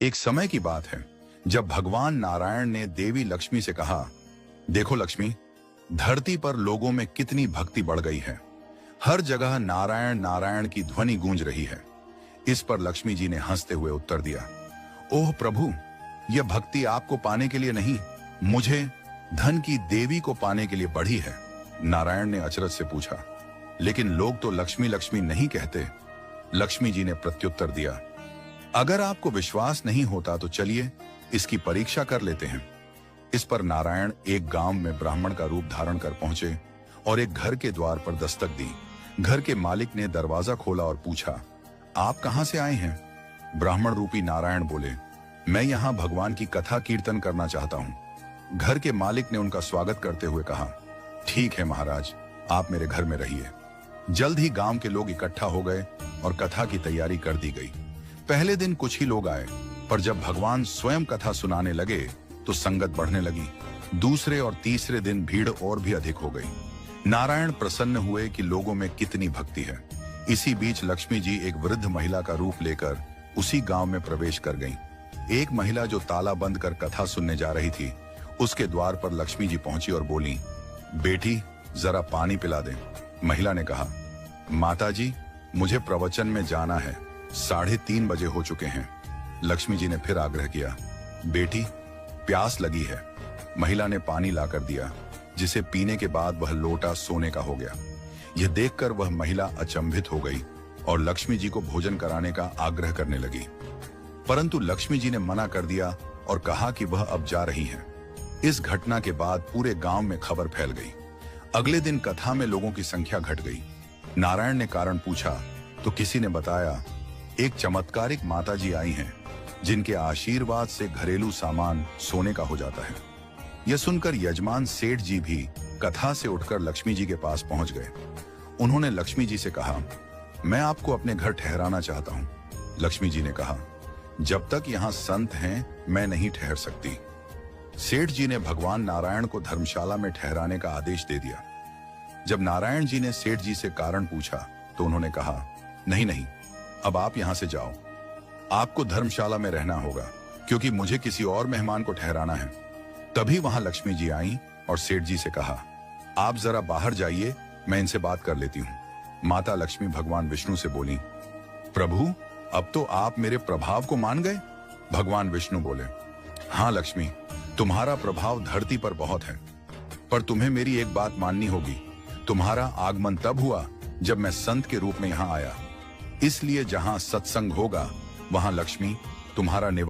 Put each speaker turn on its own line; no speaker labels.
एक समय की बात है जब भगवान नारायण ने देवी लक्ष्मी से कहा, देखो लक्ष्मी, धरती पर लोगों में कितनी भक्ति बढ़ गई है। हर जगह नारायण नारायण की ध्वनि गूंज रही है। इस पर लक्ष्मी जी ने हंसते हुए उत्तर दिया, ओह प्रभु, यह भक्ति आपको पाने के लिए नहीं, मुझे धन की देवी को पाने के लिए बढ़ी है। नारायण ने अचरज से पूछा, लेकिन लोग तो लक्ष्मी लक्ष्मी नहीं कहते। लक्ष्मी जी ने प्रत्युत्तर दिया, अगर आपको विश्वास नहीं होता तो चलिए इसकी परीक्षा कर लेते हैं। इस पर नारायण एक गांव में ब्राह्मण का रूप धारण कर पहुंचे और एक घर के द्वार पर दस्तक दी। घर के मालिक ने दरवाजा खोला और पूछा, आप कहां से आए हैं? ब्राह्मण रूपी नारायण बोले, मैं यहां भगवान की कथा कीर्तन करना चाहता हूं। घर के मालिक ने उनका स्वागत करते हुए कहा, ठीक है महाराज, आप मेरे घर में रहिए। जल्द ही गांव के लोग इकट्ठा हो गए और कथा की तैयारी कर दी गई। पहले दिन कुछ ही लोग आए, पर जब भगवान स्वयं कथा सुनाने लगे तो संगत बढ़ने लगी। दूसरे और तीसरे दिन भीड़ और भी अधिक हो गई। नारायण प्रसन्न हुए कि लोगों में कितनी भक्ति है। इसी बीच लक्ष्मी जी एक वृद्ध महिला का रूप लेकर उसी गांव में प्रवेश कर गईं। एक महिला जो ताला बंद कर कथा सुनने जा रही थी, उसके द्वार पर लक्ष्मी जी पहुंची और बोली, बेटी जरा पानी पिला दे। महिला ने कहा, माता जी, मुझे प्रवचन में जाना है, 3:30 बजे हो चुके हैं। लक्ष्मी जी ने फिर आग्रह किया, बेटी प्यास लगी है। महिला ने पानी लाकर दिया, जिसे पीने के बाद वह लोटा सोने का हो गया। यह देखकर वह महिला अचंभित हो गई और लक्ष्मी जी को भोजन कराने का आग्रह करने लगी, परंतु लक्ष्मी जी ने मना कर दिया और कहा कि वह अब जा रही हैं। इस घटना के बाद पूरे गांव में खबर फैल गई। अगले दिन कथा में लोगों की संख्या घट गई। नारायण ने कारण पूछा तो किसी ने बताया, एक चमत्कारिक माताजी आई हैं, जिनके आशीर्वाद से घरेलू सामान सोने का हो जाता है। यह सुनकर यजमान सेठ जी भी कथा से उठकर लक्ष्मी जी के पास पहुंच गए। उन्होंने लक्ष्मी जी से कहा, मैं आपको अपने घर ठहराना चाहता हूं। लक्ष्मी जी ने कहा, जब तक यहां संत हैं मैं नहीं ठहर सकती। सेठ जी ने भगवान नारायण को धर्मशाला में ठहराने का आदेश दे दिया। जब नारायण जी ने सेठ जी से कारण पूछा तो उन्होंने कहा, नहीं नहीं, अब आप यहां से जाओ। आपको धर्मशाला में रहना होगा, क्योंकि मुझे किसी और मेहमान को ठहराना है। तभी वहां लक्ष्मी जी आईं और सेठ जी से कहा, आप जरा बाहर जाइए, मैं इनसे बात कर लेती हूं। माता लक्ष्मी भगवान विष्णु से बोली, प्रभु, अब तो आप मेरे प्रभाव को मान गए। भगवान विष्णु बोले, हाँ लक्ष्मी, तुम्हारा प्रभाव धरती पर बहुत है, पर तुम्हें मेरी एक बात माननी होगी। तुम्हारा आगमन तब हुआ जब मैं संत के रूप में यहाँ आया, इसलिए जहां सत्संग होगा वहां लक्ष्मी तुम्हारा निवास